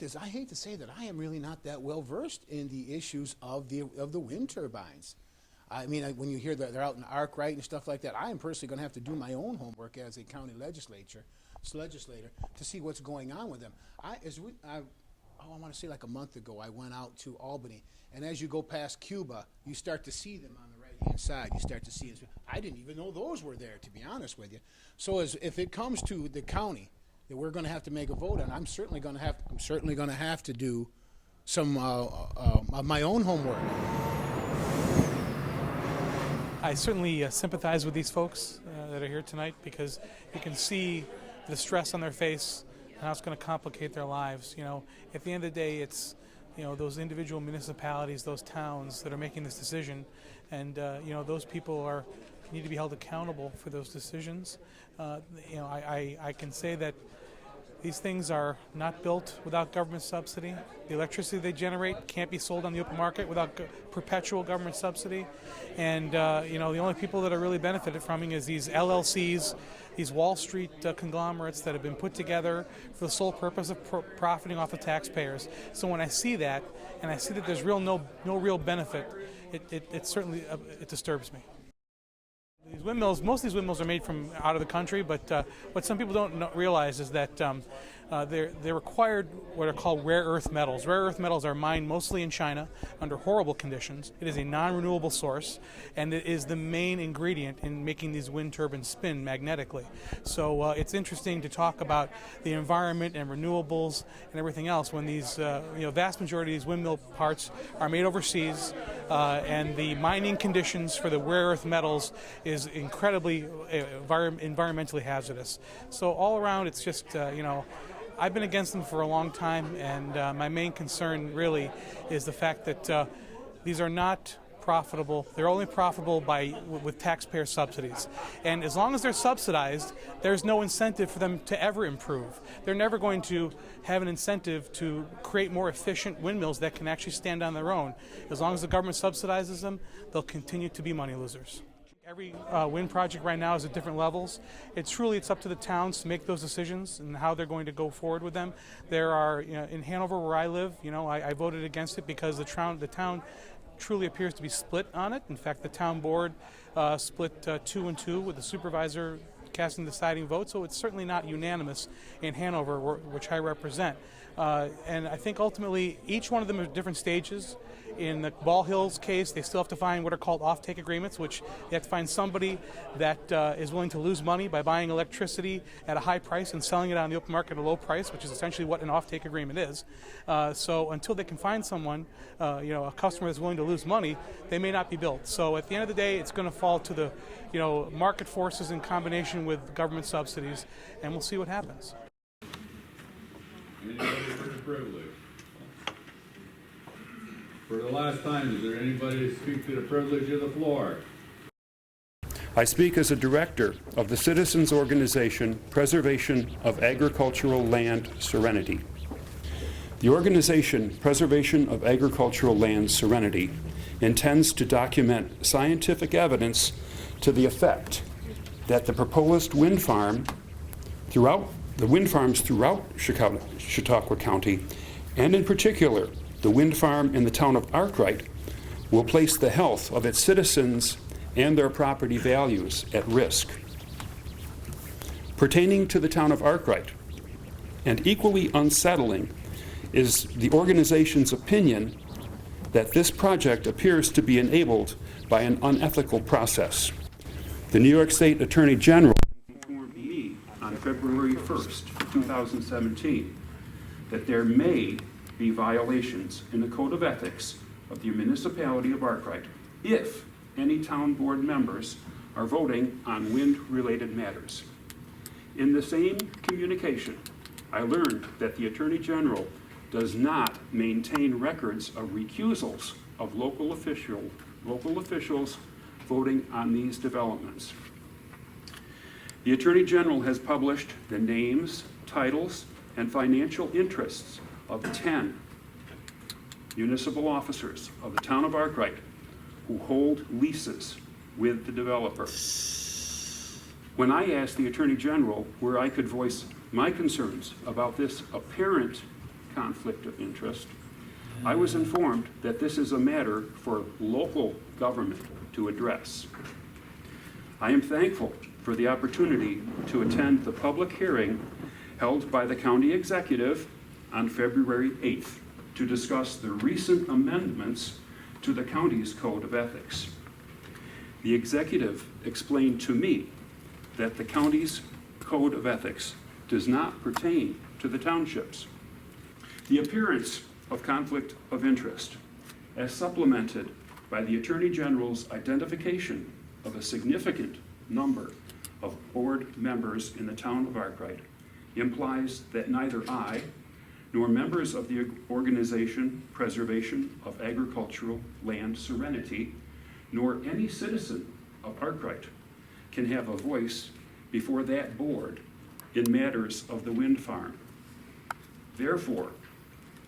is, I hate to say that I am really not that well versed in the issues of the wind turbines. I mean, when you hear that they're out in Arkwright and stuff like that, I am personally going to have to do my own homework as a county legislator to see what's going on with them. I want to say like a month ago, I went out to Albany, and as you go past Cuba, you start to see them on the right-hand side. You start to see them. I didn't even know those were there, to be honest with you. So if it comes to the county that we're going to have to make a vote on, I'm certainly going to have to do some of my own homework. I certainly sympathize with these folks that are here tonight, because you can see the stress on their face and how it's going to complicate their lives. You know, at the end of the day, it's, you know, those individual municipalities, those towns that are making this decision, and you know, those people need to be held accountable for those decisions. You know, I can say that these things are not built without government subsidy. The electricity they generate can't be sold on the open market without perpetual government subsidy. And you know, the only people that are really benefited from it is these LLCs, these Wall Street conglomerates that have been put together for the sole purpose of profiting off the taxpayers. So when I see that, and I see that there's no real benefit, it certainly it disturbs me. These windmills, most of these windmills are made from out of the country, but what some people don't realize is that they're required what are called rare earth metals. Rare earth metals are mined mostly in China under horrible conditions. It is a non-renewable source, and it is the main ingredient in making these wind turbines spin magnetically. So it's interesting to talk about the environment and renewables and everything else when these, you know, vast majority of these windmill parts are made overseas, and the mining conditions for the rare earth metals is incredibly environmentally hazardous. So all around, it's just, you know, I've been against them for a long time, and my main concern really is the fact that these are not profitable. They're only profitable with taxpayer subsidies. And as long as they're subsidized, there's no incentive for them to ever improve. They're never going to have an incentive to create more efficient windmills that can actually stand on their own. As long as the government subsidizes them, they'll continue to be money losers. Every wind project right now is at different levels. It's up to the towns to make those decisions and how they're going to go forward with them. There are, you know, in Hanover where I live, you know, I voted against it because the town truly appears to be split on it. In fact, the town board split 2-2 with the supervisor casting the deciding vote, so it's certainly not unanimous in Hanover, which I represent. And I think ultimately each one of them are at different stages. In the Ball Hills case, they still have to find what are called off-take agreements, which they have to find somebody that is willing to lose money by buying electricity at a high price and selling it on the open market at a low price, which is essentially what an off-take agreement is. So until they can find someone, you know, a customer that's willing to lose money, they may not be built. So at the end of the day, it's going to fall to the, you know, market forces in combination with government subsidies, and we'll see what happens. Anybody for the privilege? For the last time, is there anybody to speak to the privilege of the floor? I speak as a director of the citizens organization Preservation of Agricultural Land Serenity. The organization Preservation of Agricultural Land Serenity intends to document scientific evidence to the effect that the proposed wind farms throughout Chautauqua County, and in particular the wind farm in the town of Arkwright, will place the health of its citizens and their property values at risk. Pertaining to the town of Arkwright, and equally unsettling, is the organization's opinion that this project appears to be enabled by an unethical process. The New York State Attorney General informed me on February 1st, 2017, that there may be violations in the Code of Ethics of the municipality of Arkwright if any town board members are voting on wind-related matters. In the same communication, I learned that the Attorney General does not maintain records of recusals of local officials voting on these developments. The Attorney General has published the names, titles, and financial interests of 10 municipal officers of the town of Arkwright who hold leases with the developer. When I asked the Attorney General where I could voice my concerns about this apparent conflict of interest, I was informed that this is a matter for local government to address. I am thankful for the opportunity to attend the public hearing held by the county executive on February 8th to discuss the recent amendments to the county's Code of Ethics. The executive explained to me that the county's Code of Ethics does not pertain to the townships. The appearance of conflict of interest, as supplemented by the Attorney General's identification of a significant number of board members in the town of Arkwright, implies that neither I nor members of the organization Preservation of Agricultural Land Serenity, nor any citizen of Arkwright can have a voice before that board in matters of the wind farm. Therefore,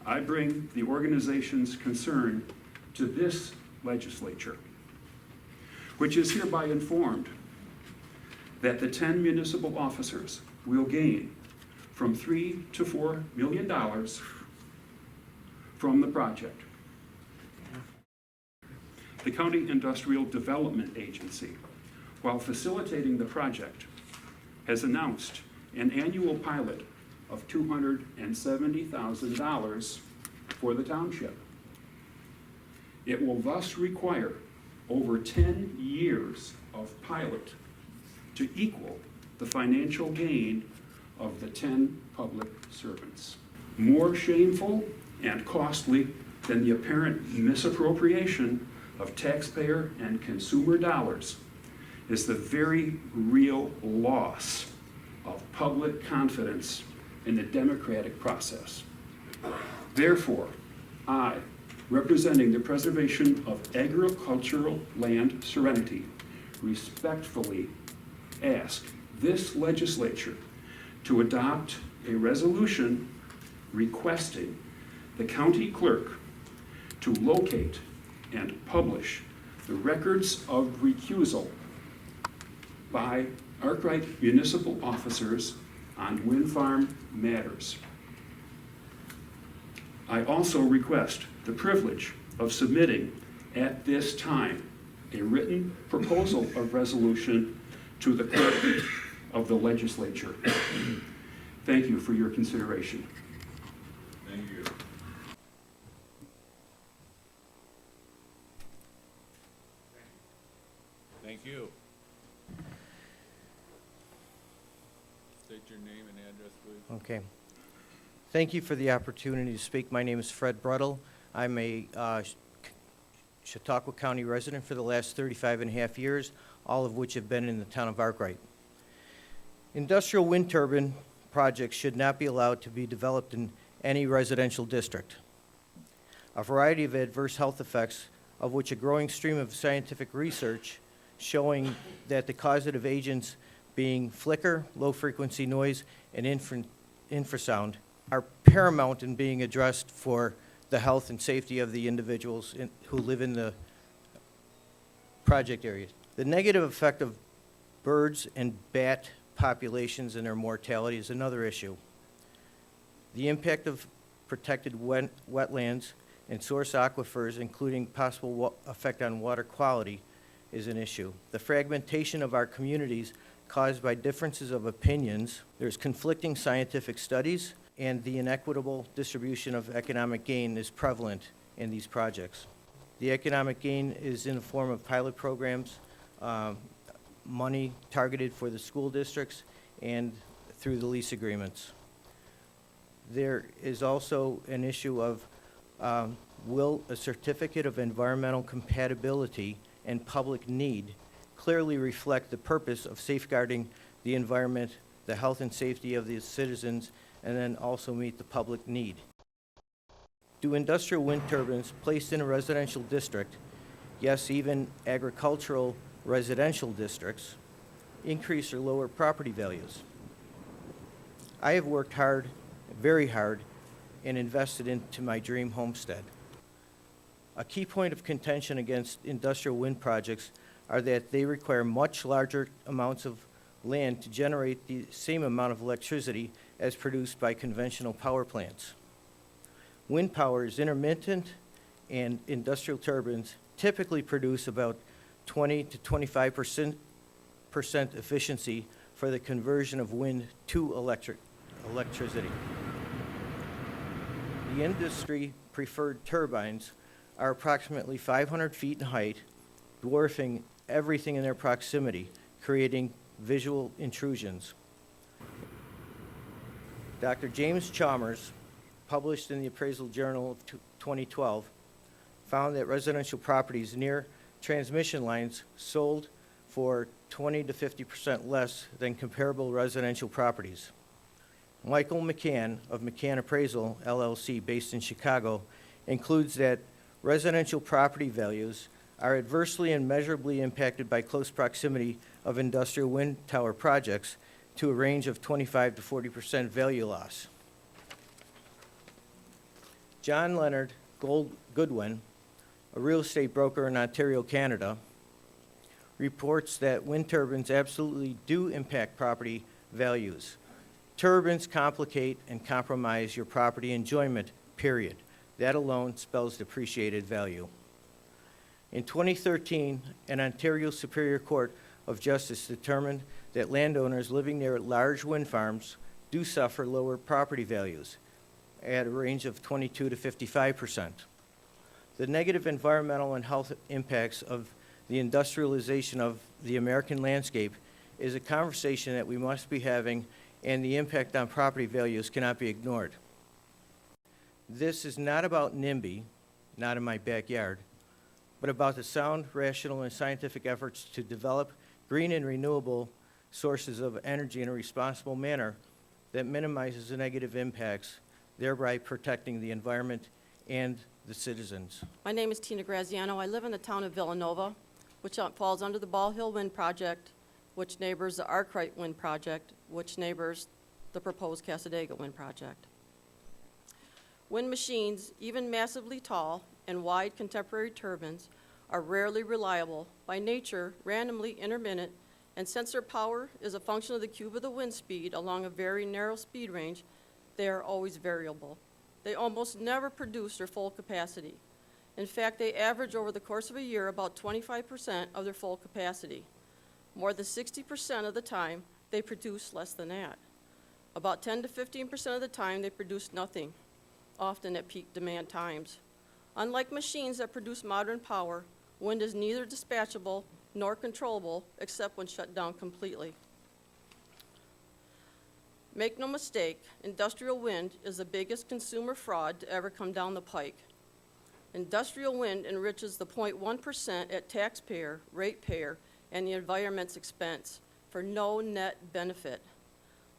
I bring the organization's concern to this legislature, which is hereby informed that the 10 municipal officers will gain from $3 to $4 million from the project. The County Industrial Development Agency, while facilitating the project, has announced an annual pilot of $270,000 for the township. It will thus require over 10 years of pilot to equal the financial gain of the 10 public servants. More shameful and costly than the apparent misappropriation of taxpayer and consumer dollars is the very real loss of public confidence in the democratic process. Therefore, I, representing the Preservation of Agricultural Land Serenity, respectfully ask this legislature to adopt a resolution requesting the county clerk to locate and publish the records of recusal by Arkwright municipal officers on wind farm matters. I also request the privilege of submitting at this time a written proposal of resolution to the clerk of the legislature. Thank you for your consideration. Thank you. Thank you. State your name and address, please. Okay. Thank you for the opportunity to speak. My name is Fred Bruttle. I'm a Chautauqua County resident for the last 35 and a half years, all of which have been in the town of Arkwright. Industrial wind turbine projects should not be allowed to be developed in any residential district. A variety of adverse health effects, of which a growing stream of scientific research showing that the causative agents being flicker, low-frequency noise, and infrasound are paramount in being addressed for the health and safety of the individuals who live in the project areas. The negative effect of birds and bat populations and their mortality is another issue. The impact of protected wetlands and source aquifers, including possible effect on water quality, is an issue. The fragmentation of our communities caused by differences of opinions, there's conflicting scientific studies, and the inequitable distribution of economic gain is prevalent in these projects. The economic gain is in the form of pilot programs, money targeted for the school districts, and through the lease agreements. There is also an issue of will a certificate of environmental compatibility and public need clearly reflect the purpose of safeguarding the environment, the health and safety of the citizens, and then also meet the public need. Do industrial wind turbines placed in a residential district, yes, even agricultural residential districts, increase or lower property values? I have worked hard, very hard, and invested into my dream homestead. A key point of contention against industrial wind projects are that they require much larger amounts of land to generate the same amount of electricity as produced by conventional power plants. Wind power is intermittent, and industrial turbines typically produce about 20 to 25% efficiency for the conversion of wind to electricity. The industry-preferred turbines are approximately 500 feet in height, dwarfing everything in their proximity, creating visual intrusions. Dr. James Chalmers, published in the Appraisal Journal of 2012, found that residential properties near transmission lines sold for 20 to 50% less than comparable residential properties. Michael McCann of McCann Appraisal, LLC, based in Chicago, includes that residential property values are adversely and measurably impacted by close proximity of industrial wind tower projects to a range of 25 to 40% value loss. John Leonard Goodwin, a real estate broker in Ontario, Canada, reports that wind turbines absolutely do impact property values. Turbines complicate and compromise your property enjoyment, period. That alone spells depreciated value. In 2013, an Ontario Superior Court of Justice determined that landowners living near large wind farms do suffer lower property values at a range of 22 to 55%. The negative environmental and health impacts of the industrialization of the American landscape is a conversation that we must be having, and the impact on property values cannot be ignored. This is not about NIMBY, not in my backyard, but about the sound, rational, and scientific efforts to develop green and renewable sources of energy in a responsible manner that minimizes the negative impacts, thereby protecting the environment and the citizens. My name is Tina Graziano. I live in the town of Villanova, which falls under the Ball Hill Wind Project, which neighbors the Arkwright Wind Project, which neighbors the proposed Casadega Wind Project. Wind machines, even massively tall and wide contemporary turbines, are rarely reliable, by nature randomly intermittent, and since their power is a function of the cube of the wind speed along a very narrow speed range, they are always variable. They almost never produce their full capacity. In fact, they average over the course of a year about 25% of their full capacity. More than 60% of the time, they produce less than that. About 10 to 15% of the time, they produce nothing, often at peak demand times. Unlike machines that produce modern power, wind is neither dispatchable nor controllable except when shut down completely. Make no mistake, industrial wind is the biggest consumer fraud to ever come down the pike. Industrial wind enriches the 0.1% at taxpayer, ratepayer, and the environment's expense for no net benefit.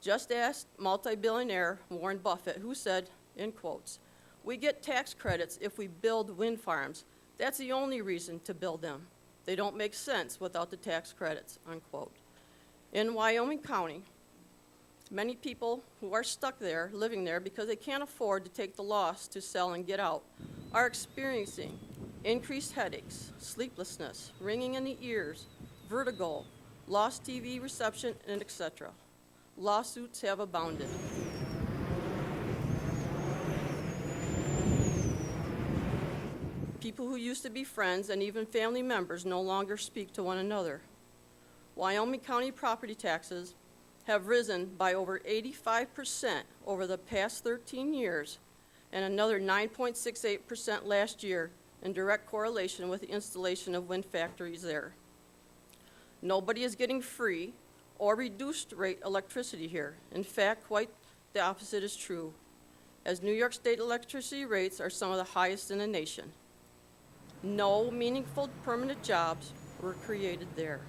Just ask multi-billionaire Warren Buffett, who said, in quotes, "We get tax credits if we build wind farms. That's the only reason to build them. They don't make sense without the tax credits," unquote. In Wyoming County, many people who are stuck there, living there because they can't afford to take the loss to sell and get out, are experiencing increased headaches, sleeplessness, ringing in the ears, vertigo, lost TV reception, and etc. Lawsuits have abounded. People who used to be friends and even family members no longer speak to one another. Wyoming County property taxes have risen by over 85% over the past 13 years, and another 9.68% last year, in direct correlation with the installation of wind factories there. Nobody is getting free or reduced rate electricity here. In fact, quite the opposite is true, as New York State electricity rates are some of the highest in the nation. No meaningful permanent jobs were created there.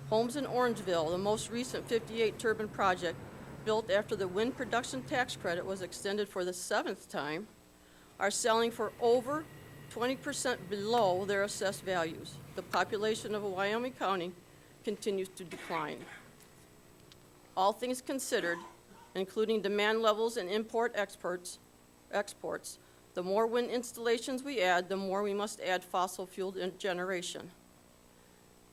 Homes in Orangeville, the most recent 58 turbine project built after the wind production tax credit was extended for the 7th time, are selling for over 20% below their assessed values. The population of Wyoming County continues to decline. All things considered, including demand levels and exports, the more wind installations we add, the more we must add fossil fuel generation.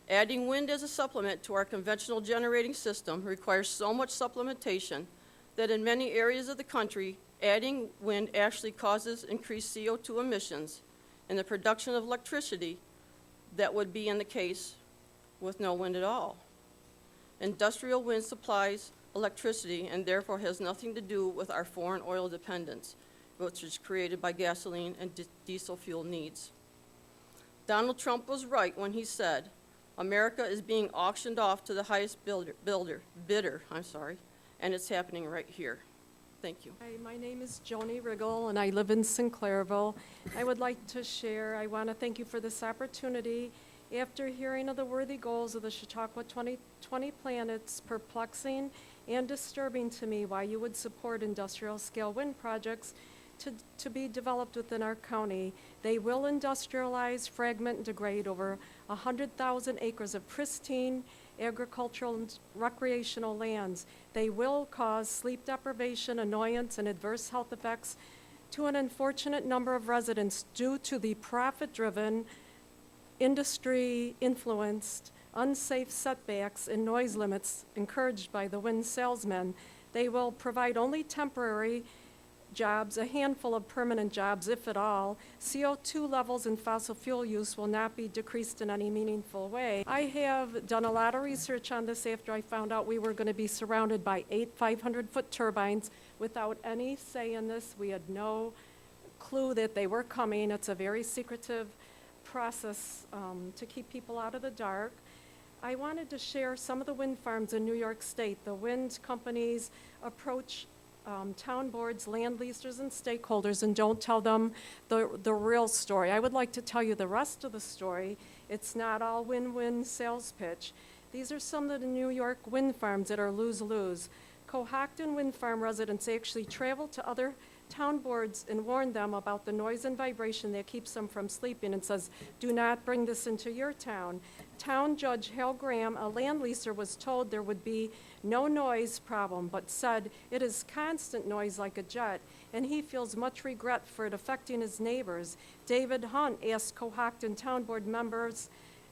Adding wind as a supplement to our conventional generating system requires so much supplementation that in many areas of the country, Adding wind actually causes increased CO2 emissions in the production of electricity that would be in the case with no wind at all. Industrial wind supplies electricity and therefore has nothing to do with our foreign oil dependence, which is created by gasoline and diesel fuel needs. Donald Trump was right when he said, America is being auctioned off to the highest bidder, and it's happening right here. Thank you. Hi, my name is Joni Riggle, and I live in Sinclairville. I would like to share, I want to thank you for this opportunity. After hearing of the worthy goals of the Chautauqua 2020 plan, it's perplexing and disturbing to me why you would support industrial-scale wind projects to be developed within our county. They will industrialize, fragment, and degrade over 100,000 acres of pristine agricultural and recreational lands. They will cause sleep deprivation, annoyance, and adverse health effects to an unfortunate number of residents due to the profit-driven, industry-influenced, unsafe setbacks and noise limits encouraged by the wind salesmen. They will provide only temporary jobs, a handful of permanent jobs, if at all. CO2 levels and fossil fuel use will not be decreased in any meaningful way. I have done a lot of research on this after I found out we were going to be surrounded by 8 500-foot turbines without any say in this. We had no clue that they were coming. It's a very secretive process to keep people out of the dark. I wanted to share some of the wind farms in New York State. The wind companies approach town boards, land leasers, and stakeholders and don't tell them the real story. I would like to tell you the rest of the story. It's not all win-win sales pitch. These are some of the New York wind farms that are lose-lose. Cohocton Wind Farm residents actually travel to other town boards and warn them about the noise and vibration that keeps them from sleeping and says, do not bring this into your town. Town Judge Hal Graham, a land leaser, was told there would be no noise problem, but said it is constant noise like a jet, and he feels much regret for it affecting his neighbors. David Hunt asked Cohocton Town Board members,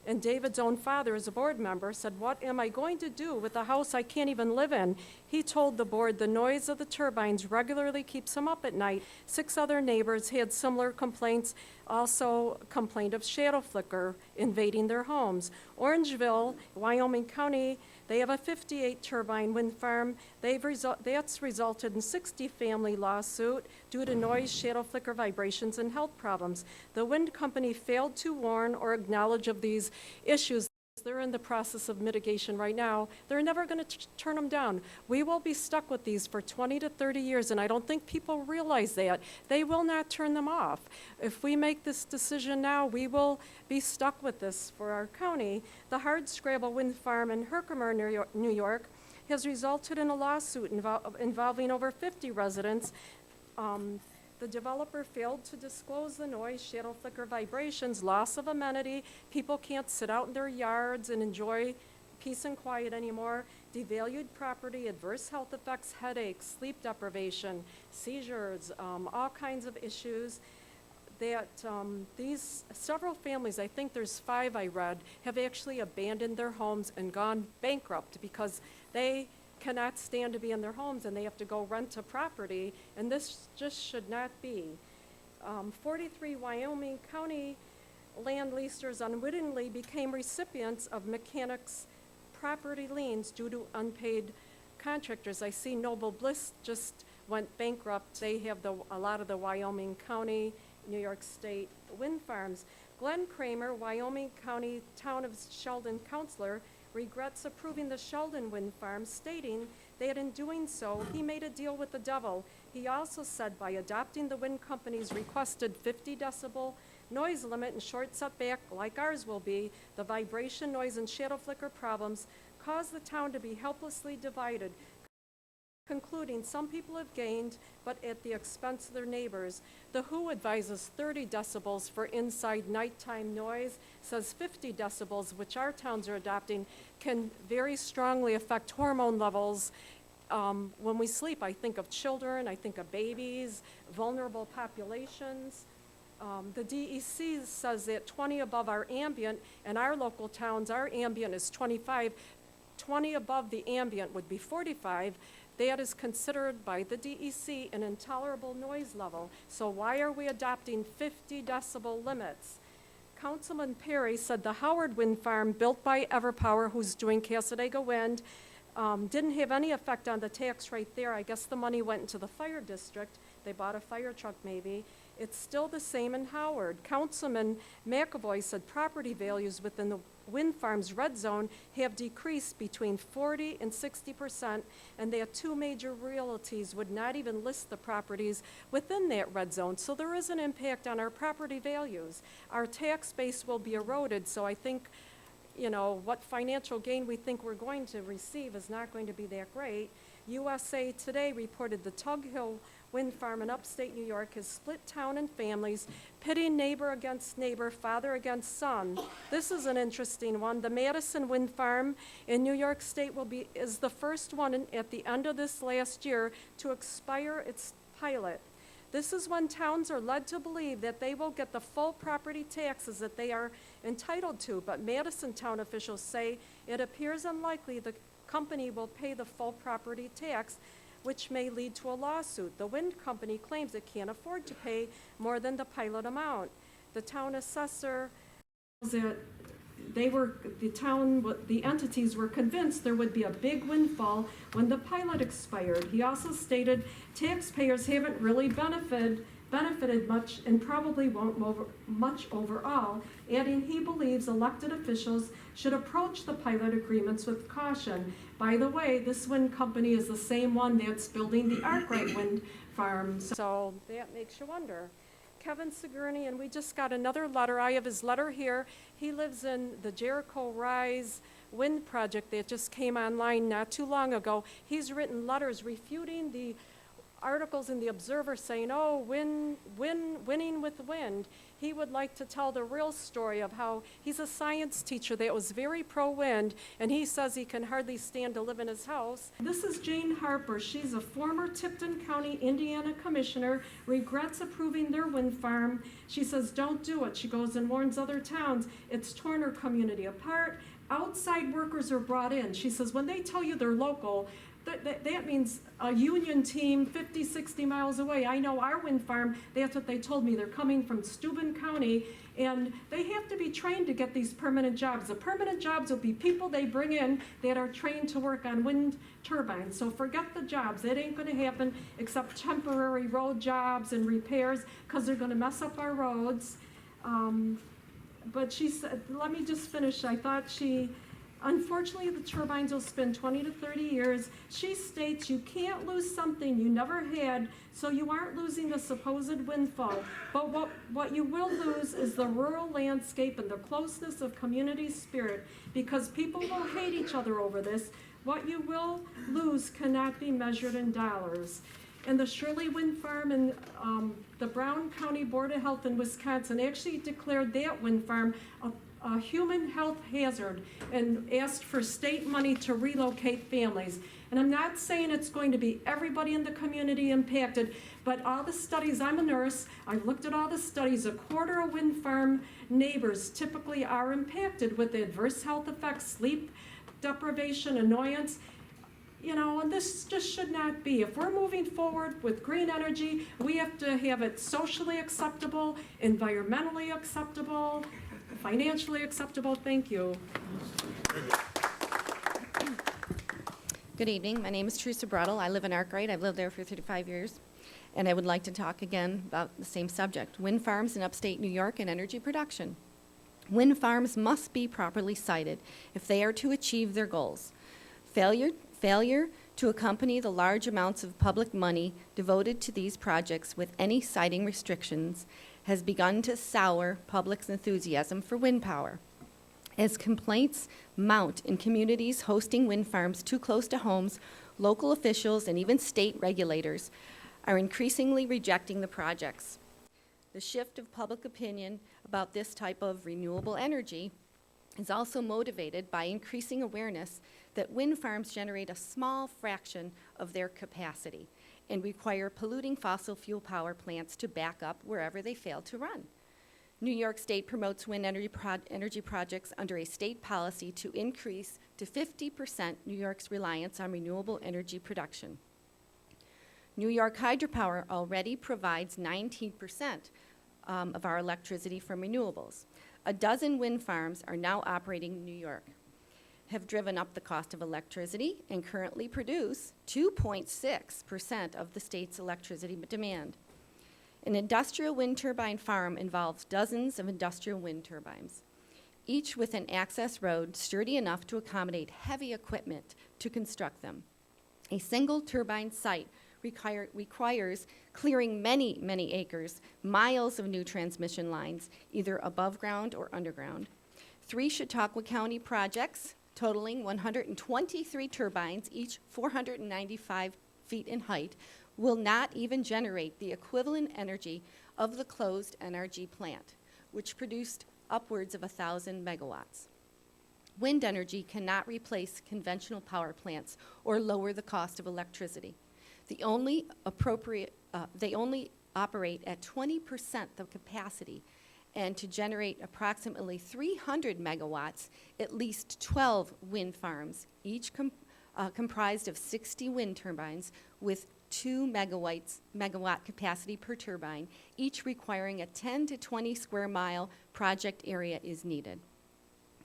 and David's own father, as a board member, said, what am I going to do with a house I can't even live in? He told the board the noise of the turbines regularly keeps him up at night. 6 other neighbors had similar complaints, also complained of shadow flicker invading their homes. Orangeville, Wyoming County, they have a 58 turbine wind farm. That's resulted in 60 family lawsuit due to noise, shadow flicker, vibrations, and health problems. The wind company failed to warn or acknowledge of these issues. They're in the process of mitigation right now. They're never going to turn them down. We will be stuck with these for 20 to 30 years, and I don't think people realize that. They will not turn them off. If we make this decision now, we will be stuck with this for our county. The Hardscrabble Wind Farm in Herkimer, New York, has resulted in a lawsuit involving over 50 residents. The developer failed to disclose the noise, shadow flicker, vibrations, loss of amenity. People can't sit out in their yards and enjoy peace and quiet anymore. Devalued property, adverse health effects, headaches, sleep deprivation, seizures, all kinds of issues. That these several families, I think there's 5 I read, have actually abandoned their homes and gone bankrupt because they cannot stand to be in their homes and they have to go rent a property, and this just should not be. 43 Wyoming County land leasers unwittingly became recipients of mechanics' property liens due to unpaid contractors. I see Noble Bliss just went bankrupt. They have a lot of the Wyoming County, New York State wind farms. Glenn Kramer, Wyoming County Town of Sheldon Councilor, regrets approving the Sheldon Wind Farm, stating that in doing so, he made a deal with the devil. He also said by adopting the wind company's requested 50 decibel noise limit and short setback, like ours will be, the vibration, noise, and shadow flicker problems cause the town to be helplessly divided, concluding some people have gained, but at the expense of their neighbors. The WHO advises 30 decibels for inside nighttime noise, says 50 decibels, which our towns are adopting, can very strongly affect hormone levels. When we sleep, I think of children, I think of babies, vulnerable populations. The DEC says that 20 above our ambient, and our local towns, our ambient is 25. 20 above the ambient would be 45. That is considered by the DEC an intolerable noise level. So why are we adopting 50 decibel limits? Councilman Perry said the Howard Wind Farm, built by Everpower, who's doing Casadega Wind, didn't have any effect on the tax rate there. I guess the money went into the fire district. They bought a fire truck maybe. It's still the same in Howard. Councilman McAvoy said property values within the wind farm's red zone have decreased between 40 and 60%, and that two major realties would not even list the properties within that red zone. So there is an impact on our property values. Our tax base will be eroded, so I think, you know, what financial gain we think we're going to receive is not going to be that great. USA Today reported the Tug Hill Wind Farm in upstate New York has split town and families, pitting neighbor against neighbor, father against son. This is an interesting one. The Madison Wind Farm in New York State is the first one at the end of this last year to expire its pilot. This is when towns are led to believe that they will get the full property taxes that they are entitled to, but Madison town officials say it appears unlikely the company will pay the full property tax, which may lead to a lawsuit. The wind company claims it can't afford to pay more than the pilot amount. The town assessor says that the entities were convinced there would be a big windfall when the pilot expired. He also stated taxpayers haven't really benefited much and probably won't much overall, adding he believes elected officials should approach the pilot agreements with caution. By the way, this wind company is the same one that's building the Arkwright wind farm. So that makes you wonder. Kevin Sigourney, and we just got another letter. I have his letter here. He lives in the Jericho Rise wind project that just came online not too long ago. He's written letters refuting the articles in the Observer saying, oh, winning with wind. He would like to tell the real story of how he's a science teacher that was very pro-wind, and he says he can hardly stand to live in his house. This is Jane Harper. She's a former Tipton County, Indiana commissioner, regrets approving their wind farm. She says, don't do it. She goes and warns other towns. It's torn her community apart. Outside workers are brought in. She says, when they tell you they're local, that means a union team 50, 60 miles away. I know our wind farm, that's what they told me. They're coming from Steuben County, and they have to be trained to get these permanent jobs. The permanent jobs will be people they bring in that are trained to work on wind turbines. So forget the jobs. That ain't going to happen except temporary road jobs and repairs because they're going to mess up our roads. But she said, let me just finish. I thought unfortunately, the turbines will spend 20 to 30 years. She states you can't lose something you never had, so you aren't losing the supposed windfall. But what you will lose is the rural landscape and the closeness of community spirit, because people will hate each other over this. What you will lose cannot be measured in dollars. And the Shirley Wind Farm and the Brown County Board of Health in Wisconsin actually declared that wind farm a human health hazard and asked for state money to relocate families. And I'm not saying it's going to be everybody in the community impacted, but all the studies, I'm a nurse, I've looked at all the studies, a quarter of wind farm neighbors typically are impacted with adverse health effects, sleep deprivation, annoyance. You know, and this just should not be. If we're moving forward with green energy, we have to have it socially acceptable, environmentally acceptable, financially acceptable. Thank you. Good evening. My name is Teresa Brattle. I live in Arkwright. I've lived there for 35 years. And I would like to talk again about the same subject, wind farms in upstate New York and energy production. Wind farms must be properly sited if they are to achieve their goals. Failure to accompany the large amounts of public money devoted to these projects with any siting restrictions has begun to sour public's enthusiasm for wind power. As complaints mount in communities hosting wind farms too close to homes, local officials and even state regulators are increasingly rejecting the projects. The shift of public opinion about this type of renewable energy is also motivated by increasing awareness that wind farms generate a small fraction of their capacity and require polluting fossil fuel power plants to back up wherever they fail to run. New York State promotes wind energy projects under a state policy to increase to 50% New York's reliance on renewable energy production. New York hydropower already provides 19% of our electricity from renewables. A dozen wind farms are now operating in New York, have driven up the cost of electricity, and currently produce 2.6% of the state's electricity demand. An industrial wind turbine farm involves dozens of industrial wind turbines, each with an access road sturdy enough to accommodate heavy equipment to construct them. A single turbine site requires clearing many, many acres, miles of new transmission lines, either above ground or underground. 3 Chautauqua County projects totaling 123 turbines, each 495 feet in height, will not even generate the equivalent energy of the closed NRG plant, which produced upwards of 1,000 megawatts. Wind energy cannot replace conventional power plants or lower the cost of electricity. They only operate at 20% of capacity, and to generate approximately 300 megawatts, at least 12 wind farms, each comprised of 60 wind turbines with 2 megawatt capacity per turbine, each requiring a 10 to 20 square mile project area is needed.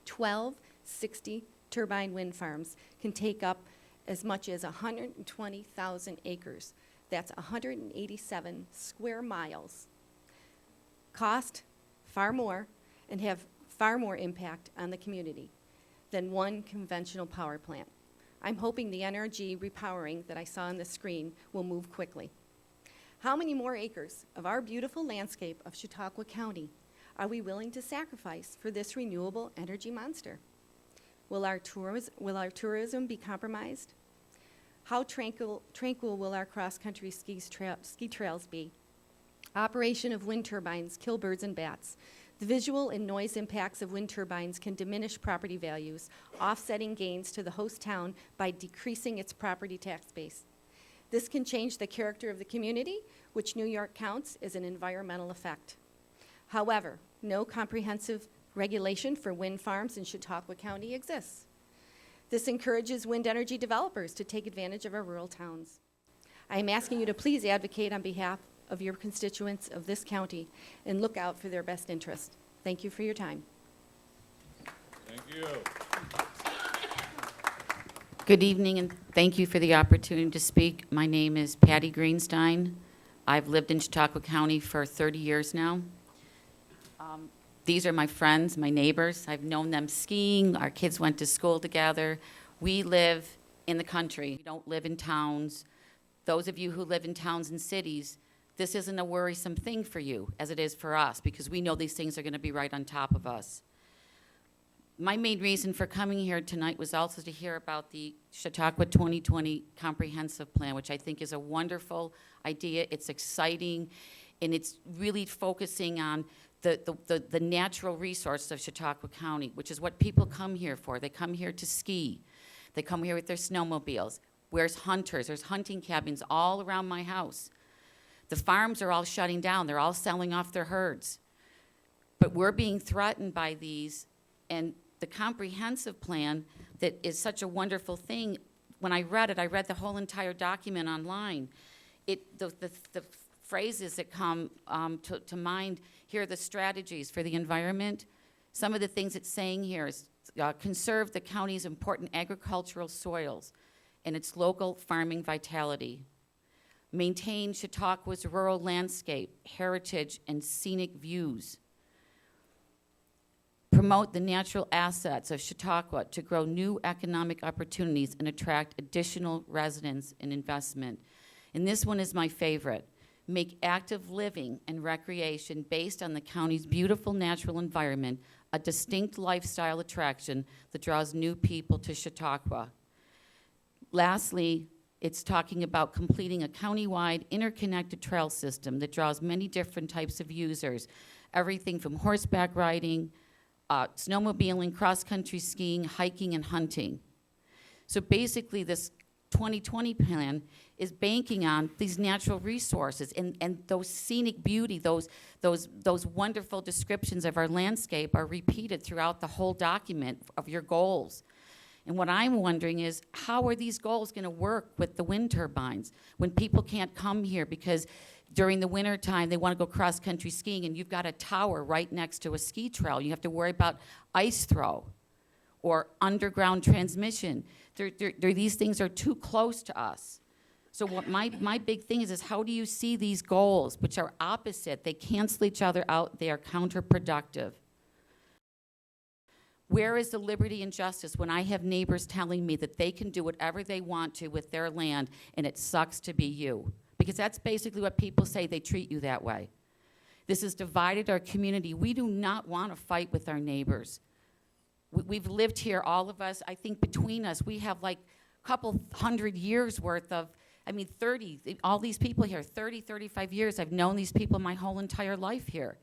12 60 turbine wind farms can take up as much as 120,000 acres. That's 187 square miles. Cost far more and have far more impact on the community than one conventional power plant. I'm hoping the NRG repowering that I saw on the screen will move quickly. How many more acres of our beautiful landscape of Chautauqua County are we willing to sacrifice for this renewable energy monster? Will our tourism be compromised? How tranquil will our cross-country ski trails be? Operation of wind turbines kill birds and bats. The visual and noise impacts of wind turbines can diminish property values, offsetting gains to the host town by decreasing its property tax base. This can change the character of the community, which New York counts as an environmental effect. However, no comprehensive regulation for wind farms in Chautauqua County exists. This encourages wind energy developers to take advantage of our rural towns. I am asking you to please advocate on behalf of your constituents of this county and look out for their best interest. Thank you for your time. Thank you. Good evening, and thank you for the opportunity to speak. My name is Patti Greenstein. I've lived in Chautauqua County for 30 years now. These are my friends, my neighbors. I've known them skiing. Our kids went to school together. We live in the country. We don't live in towns. Those of you who live in towns and cities, this isn't a worrisome thing for you as it is for us, because we know these things are going to be right on top of us. My main reason for coming here tonight was also to hear about the Chautauqua 2020 Comprehensive Plan, which I think is a wonderful idea. It's exciting, and it's really focusing on the natural resource of Chautauqua County, which is what people come here for. They come here to ski. They come here with their snowmobiles. Where's hunters? There's hunting cabins all around my house. The farms are all shutting down. They're all selling off their herds. But we're being threatened by these, and the comprehensive plan that is such a wonderful thing. When I read it, I read the whole entire document online. The phrases that come to mind here are the strategies for the environment. Some of the things it's saying here is conserve the county's important agricultural soils and its local farming vitality. Maintain Chautauqua's rural landscape, heritage, and scenic views. Promote the natural assets of Chautauqua to grow new economic opportunities and attract additional residents and investment. And this one is my favorite. Make active living and recreation based on the county's beautiful natural environment a distinct lifestyle attraction that draws new people to Chautauqua. Lastly, it's talking about completing a countywide interconnected trail system that draws many different types of users, everything from horseback riding, snowmobiling, cross-country skiing, hiking, and hunting. So basically, this 2020 plan is banking on these natural resources and those scenic beauty, those wonderful descriptions of our landscape are repeated throughout the whole document of your goals. And what I'm wondering is, how are these goals going to work with the wind turbines when people can't come here because during the winter time they want to go cross-country skiing and you've got a tower right next to a ski trail. You have to worry about ice throw or underground transmission. These things are too close to us. So what my big thing is how do you see these goals, which are opposite? They cancel each other out. They are counterproductive. Where is the liberty and justice when I have neighbors telling me that they can do whatever they want to with their land and it sucks to be you? Because that's basically what people say, they treat you that way. This has divided our community. We do not want to fight with our neighbors. We've lived here, all of us, I think between us, we have like a couple hundred years worth of, 30, all these people here, 30, 35 years, I've known these people my whole entire life here.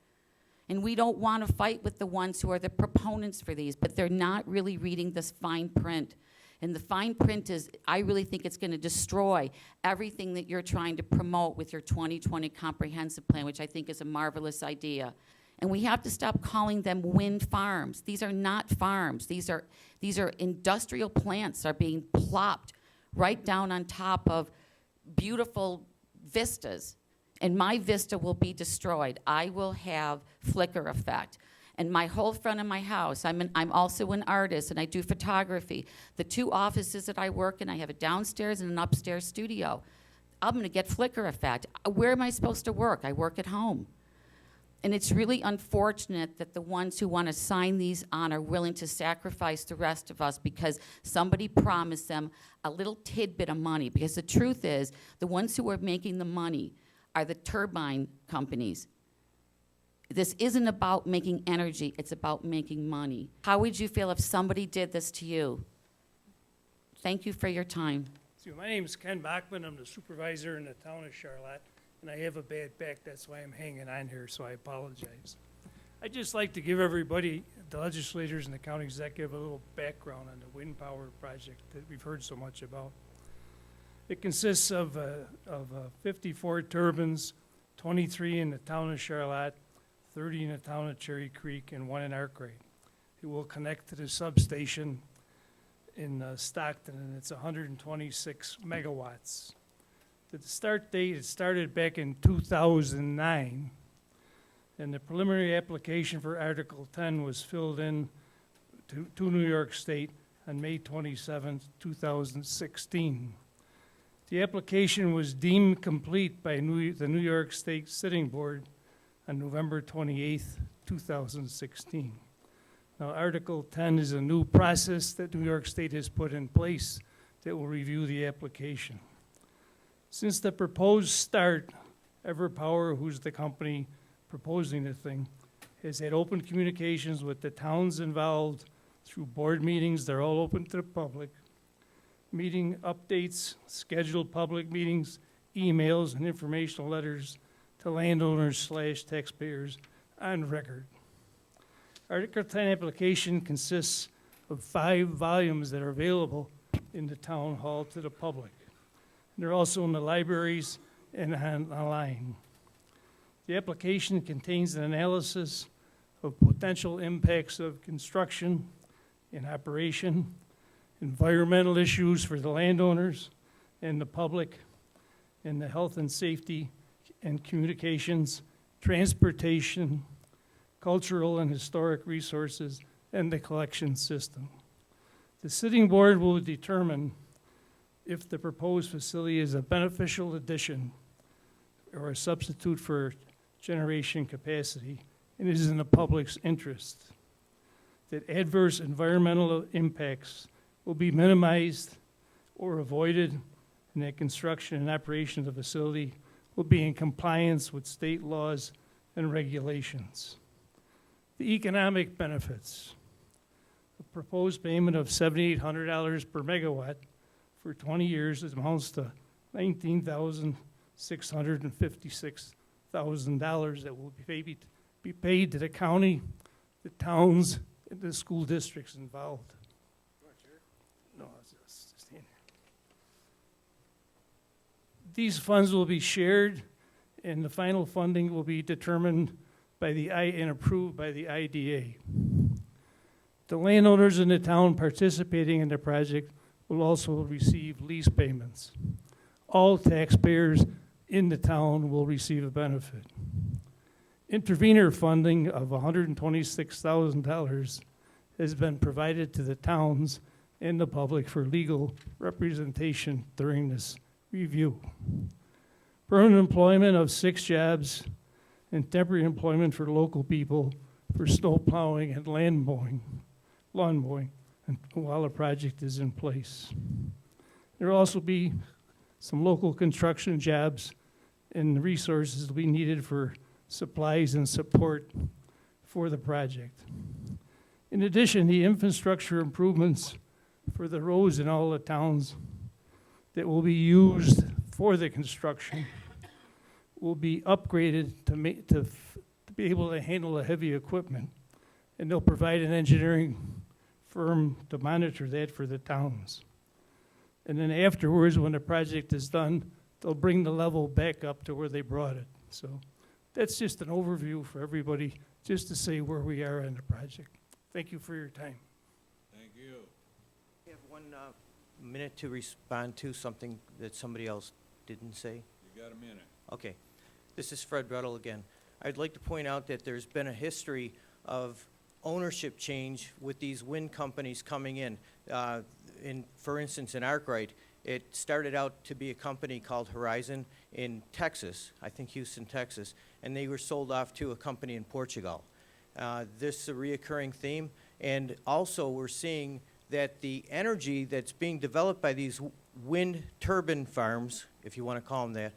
And we don't want to fight with the ones who are the proponents for these, but they're not really reading this fine print. And the fine print is, I really think it's going to destroy everything that you're trying to promote with your 2020 comprehensive plan, which I think is a marvelous idea. And we have to stop calling them wind farms. These are not farms. These are industrial plants are being plopped right down on top of beautiful vistas. And my vista will be destroyed. I will have flicker effect. And my whole front of my house, I'm also an artist and I do photography. The two offices that I work in, I have a downstairs and an upstairs studio. I'm gonna get flicker effect. Where am I supposed to work? I work at home. And it's really unfortunate that the ones who want to sign these on are willing to sacrifice the rest of us because somebody promised them a little tidbit of money. Because the truth is, the ones who are making the money are the turbine companies. This isn't about making energy, it's about making money. How would you feel if somebody did this to you? Thank you for your time. So my name is Ken Bachman. I'm the supervisor in the town of Charlotte, and I have a bad back. That's why I'm hanging on here, so I apologize. I'd just like to give everybody, the legislators and the county executive, a little background on the wind power project that we've heard so much about. It consists of 54 turbines, 23 in the town of Charlotte, 30 in the town of Cherry Creek, and 1 in Arkwright. It will connect to the substation in Stockton, and it's 126 megawatts. The start date, it started back in 2009, and the preliminary application for Article 10 was filled in to New York State on May 27, 2016. The application was deemed complete by the New York State Sitting Board on November 28, 2016. Now, Article 10 is a new process that New York State has put in place that will review the application. Since the proposed start, EverPower, who's the company proposing the thing, has had open communications with the towns involved through board meetings. They're all open to the public. Meeting updates, scheduled public meetings, emails, and informational letters to landowners / taxpayers on record. Article 10 application consists of 5 volumes that are available in the town hall to the public. They're also in the libraries and online. The application contains an analysis of potential impacts of construction and operation, environmental issues for the landowners and the public, and the health and safety and communications, transportation, cultural and historic resources, and the collection system. The sitting board will determine if the proposed facility is a beneficial addition or a substitute for generation capacity and is in the public's interest, that adverse environmental impacts will be minimized or avoided, and that construction and operation of the facility will be in compliance with state laws and regulations. The economic benefits. The proposed payment of $7,800 per megawatt for 20 years amounts to $19,656,000 that will be paid to the county, the towns, and the school districts involved. No, it's just stand These funds will be shared, and the final funding will be determined by and approved by the IDA. The landowners in the town participating in the project will also receive lease payments. All taxpayers in the town will receive a benefit. Intervenor funding of $126,000 has been provided to the towns and the public for legal representation during this review. Permanent employment of 6 jobs and temporary employment for local people for snow plowing and lawn mowing while the project is in place. There will also be some local construction jobs and resources will be needed for supplies and support for the project. In addition, the infrastructure improvements for the roads in all the towns that will be used for the construction will be upgraded to be able to handle the heavy equipment. And they'll provide an engineering firm to monitor that for the towns. And then afterwards, when the project is done, they'll bring the level back up to where they brought it. So that's just an overview for everybody, just to say where we are on the project. Thank you for your time. Thank you. We have 1 minute to respond to something that somebody else didn't say. You got a minute. Okay. This is Fred Rebuttal again. I'd like to point out that there's been a history of ownership change with these wind companies coming in. For instance, in Arkwright, it started out to be a company called Horizon in Texas, I think Houston, Texas, and they were sold off to a company in Portugal. This is a reoccurring theme, and also we're seeing that the energy that's being developed by these wind turbine farms, if you want to call them that,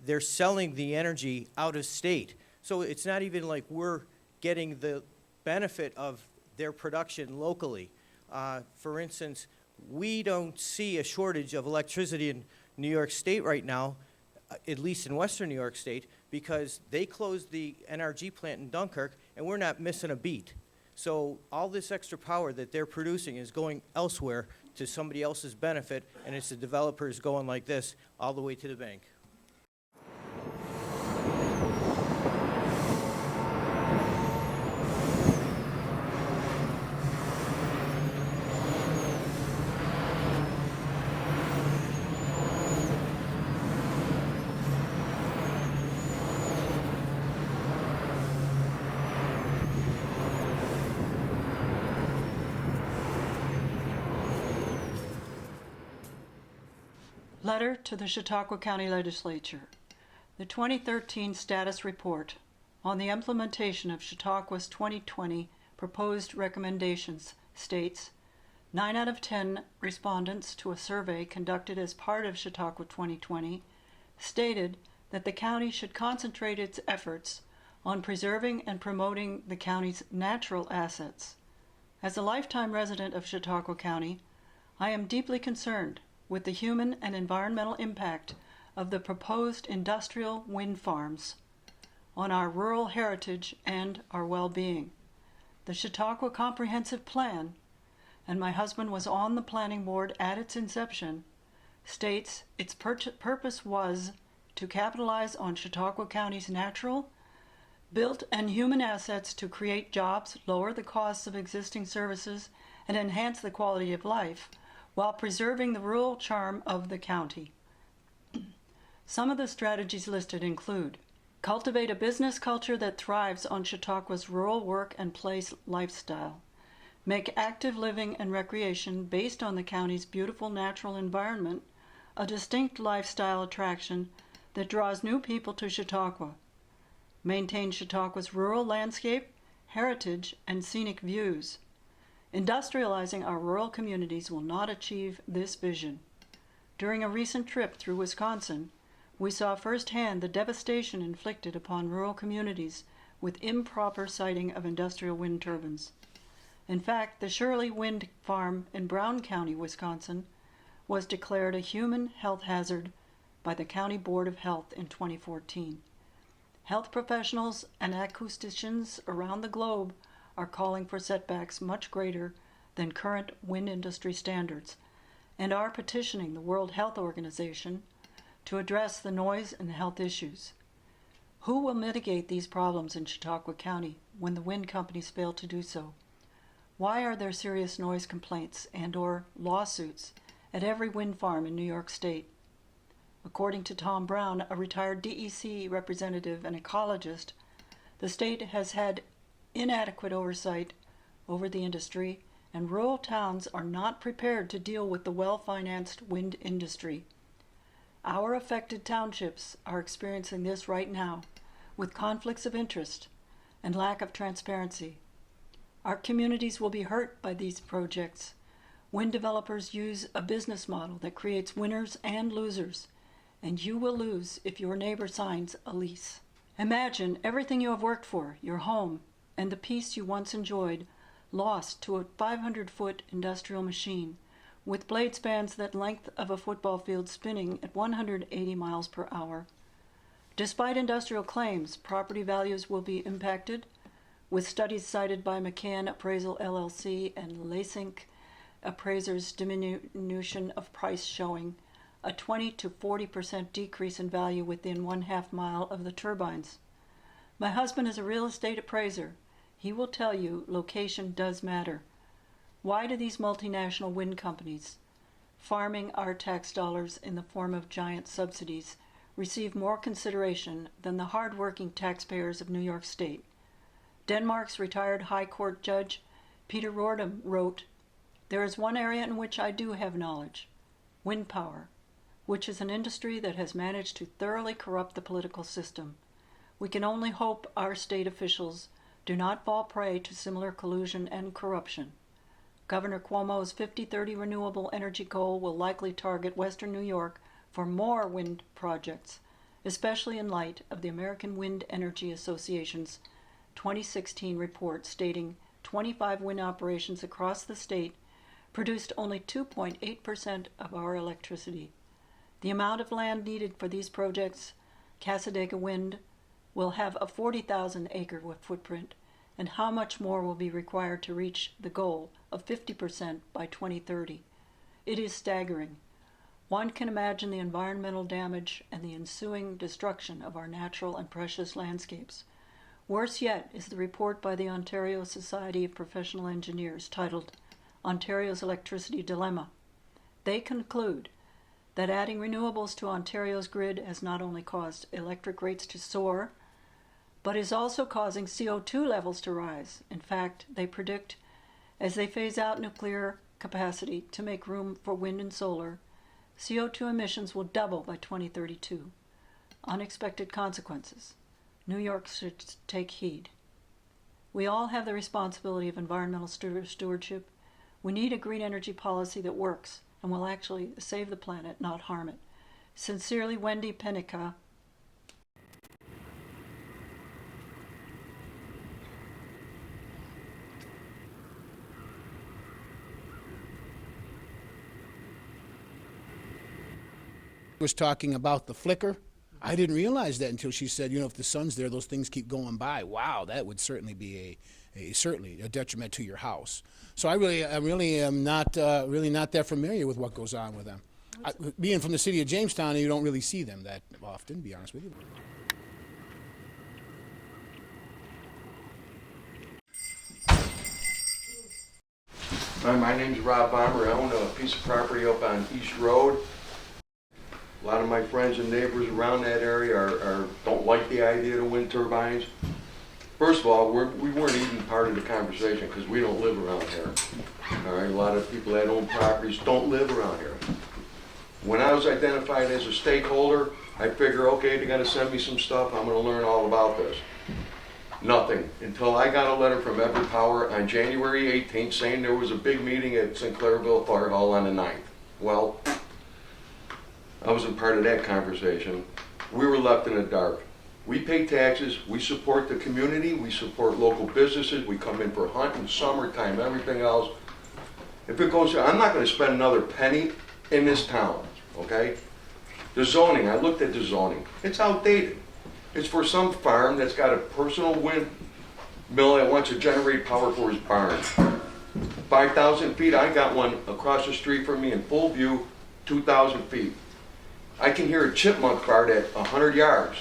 they're selling the energy out of state. So it's not even like we're getting the benefit of their production locally. For instance, we don't see a shortage of electricity in New York State right now, at least in Western New York State, because they closed the NRG plant in Dunkirk, and we're not missing a beat. So all this extra power that they're producing is going elsewhere to somebody else's benefit, and it's the developers going like this all the way to the bank. Letter to the Chautauqua County Legislature. The 2013 Status Report on the implementation of Chautauqua's 2020 proposed recommendations states 9 out of 10 respondents to a survey conducted as part of Chautauqua 2020 stated that the county should concentrate its efforts on preserving and promoting the county's natural assets. As a lifetime resident of Chautauqua County, I am deeply concerned with the human and environmental impact of the proposed industrial wind farms on our rural heritage and our well-being. The Chautauqua Comprehensive Plan, and my husband was on the planning board at its inception, states its purpose was to capitalize on Chautauqua County's natural, built, and human assets to create jobs, lower the costs of existing services, and enhance the quality of life, while preserving the rural charm of the county. Some of the strategies listed include cultivate a business culture that thrives on Chautauqua's rural work and play lifestyle, make active living and recreation based on the county's beautiful natural environment a distinct lifestyle attraction that draws new people to Chautauqua, maintain Chautauqua's rural landscape, heritage, and scenic views. Industrializing our rural communities will not achieve this vision. During a recent trip through Wisconsin, we saw firsthand the devastation inflicted upon rural communities with improper siting of industrial wind turbines. In fact, the Shirley Wind Farm in Brown County, Wisconsin, was declared a human health hazard by the County Board of Health in 2014. Health professionals and acousticians around the globe are calling for setbacks much greater than current wind industry standards and are petitioning the World Health Organization to address the noise and health issues. Who will mitigate these problems in Chautauqua County when the wind companies fail to do so? Why are there serious noise complaints and/or lawsuits at every wind farm in New York State? According to Tom Brown, a retired DEC representative and ecologist, the state has had inadequate oversight over the industry, and rural towns are not prepared to deal with the well-financed wind industry. Our affected townships are experiencing this right now, with conflicts of interest and lack of transparency. Our communities will be hurt by these projects. Wind developers use a business model that creates winners and losers, and you will lose if your neighbor signs a lease. Imagine everything you have worked for, your home, and the peace you once enjoyed, lost to a 500-foot industrial machine with blade spans that length of a football field spinning at 180 miles per hour. Despite industrial claims, property values will be impacted, with studies cited by McCann Appraisal LLC and Lasink Appraisers diminution of price showing a 20 to 40% decrease in value within 1/2 mile of the turbines. My husband is a real estate appraiser. He will tell you location does matter. Why do these multinational wind companies, farming our tax dollars in the form of giant subsidies, receive more consideration than the hard-working taxpayers of New York State? Denmark's retired High Court Judge Peter Rordam wrote, "There is one area in which I do have knowledge, wind power, which is an industry that has managed to thoroughly corrupt the political system. We can only hope our state officials do not fall prey to similar collusion and corruption. Governor Cuomo's 50-30 renewable energy goal will likely target Western New York for more wind projects, especially in light of the American Wind Energy Association's 2016 report stating 25 wind operations across the state produced only 2.8% of our electricity. The amount of land needed for these projects, Cassadaga Wind, will have a 40,000-acre footprint, and how much more will be required to reach the goal of 50% by 2030. It is staggering. One can imagine the environmental damage and the ensuing destruction of our natural and precious landscapes. Worse yet is the report by the Ontario Society of Professional Engineers titled Ontario's Electricity Dilemma. They conclude that adding renewables to Ontario's grid has not only caused electric rates to soar, but is also causing CO2 levels to rise. In fact, they predict, as they phase out nuclear capacity to make room for wind and solar, CO2 emissions will double by 2032. Unexpected consequences. New York should take heed. We all have the responsibility of environmental stewardship. We need a green energy policy that works and will actually save the planet, not harm it. Sincerely, Wendy Penica. Was talking about the flicker. I didn't realize that until she said, if the sun's there, those things keep going by. Wow, that would certainly be certainly a detriment to your house. So I really am not that familiar with what goes on with them. Being from the city of Jamestown, you don't really see them that often, to be honest with you. Hi, my name's Rob Bomber. I own a piece of property up on East Road. A lot of my friends and neighbors around that area don't like the idea of wind turbines. First of all, we weren't even part of the conversation because we don't live around here. All right, a lot of people that own properties don't live around here. When I was identified as a stakeholder, I figure, okay, they're gonna send me some stuff, I'm gonna learn all about this. Nothing, until I got a letter from Everett Power on January 18th saying there was a big meeting at Sinclairville Fire Hall on the 9th. Well, I wasn't part of that conversation. We were left in the dark. We pay taxes, we support the community, we support local businesses, we come in for hunting, summertime, everything else. If it goes, I'm not gonna spend another penny in this town, okay? The zoning, I looked at the zoning, it's outdated. It's for some farm that's got a personal windmill that wants to generate power for his barn. 5,000 feet, I got one across the street from me in full view, 2,000 feet. I can hear a chipmunk fart at 100 yards.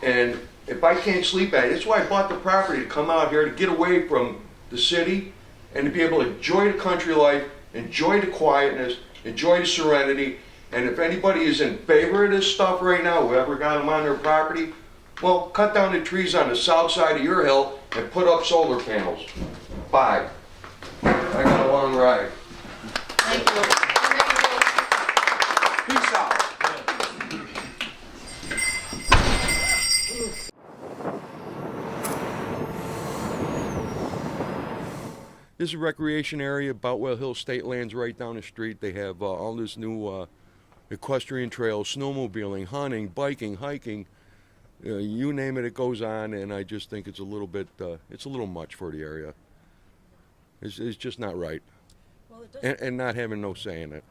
And if I can't sleep at it, that's why I bought the property, to come out here to get away from the city and to be able to enjoy the country life, enjoy the quietness, enjoy the serenity. And if anybody is in favor of this stuff right now, whoever got them on their property, well, cut down the trees on the south side of your hill and put up solar panels. Bye. I got a long ride. Thank you. Peace out. This is a recreation area, Boutwell Hill State Land's right down the street. They have all this new equestrian trails, snowmobiling, hunting, biking, hiking. You name it, it goes on, and I just think it's a little bit, it's a little much for the area. It's just not right. Well, it doesn't And not having no say in it.